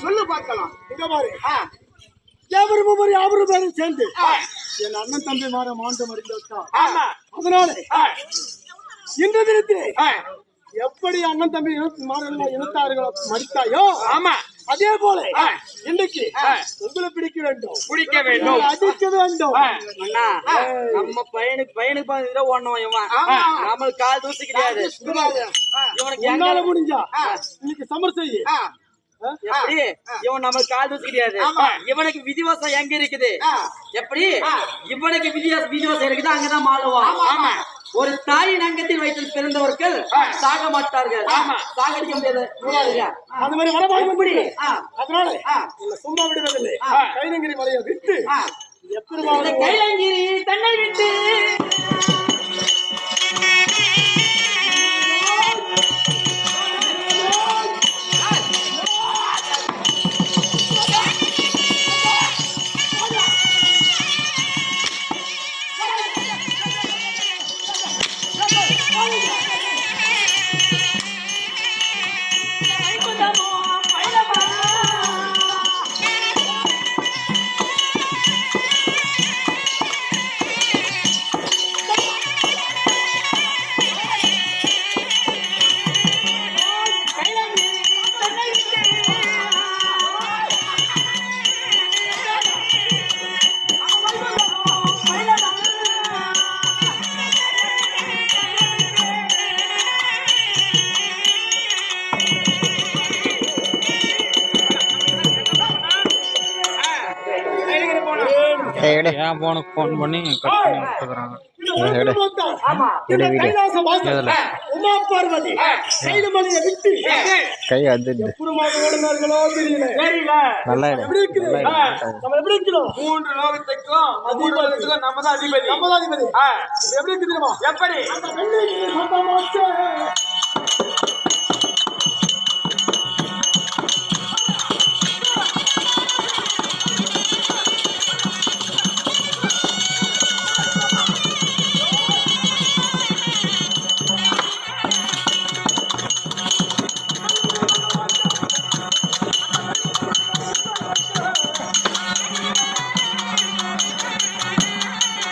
சொல்லு பார்க்கலாம். இங்க பாரு, யாவரும் பேரும் சேர்ந்து என் அண்ணன் தம்பி மாண்டு மடிந்து விட்டான். அதனால இன்று தினத்திலே எப்படி அண்ணன் தம்பி இனத்தார்களோ மடித்தாயோ அதே போல இன்னைக்கு உங்களை பிடிக்க வேண்டும், அடிக்க வேண்டும். நம்ம பையனுக்கு ஒண்ணும் நம்மளுக்கு கால் தூசி கிடையாது. என்னால முடிஞ்சா இன்னைக்கு சமர் செய்ய. எப்படி இவன் நம்ம கால் தூசி கிடையாது. இவனுக்கு விதிவாசம் எங்க இருக்குது? எப்படி இவனுக்கு விதிவாசம் இருக்குது அங்கதான் மாறுவான். ஒரு தாயின் அங்கத்தில் வைத்து பிறந்தவர்கள் சாக மாட்டார்கள், சாகடிக்க முடியாது. அது மாதிரி வளமாடி. அதனால சும்மா விடுவதில்லை. கைலங்கிரி மலையை விட்டு எப்படி கைலங்கிரி தன்னை விட்டு போன் பண்ணி கை அது நல்லா 3 லோகத்துக்கும் நம்ம தான் அதிபதி. எப்படி தெரியுமா? எப்படி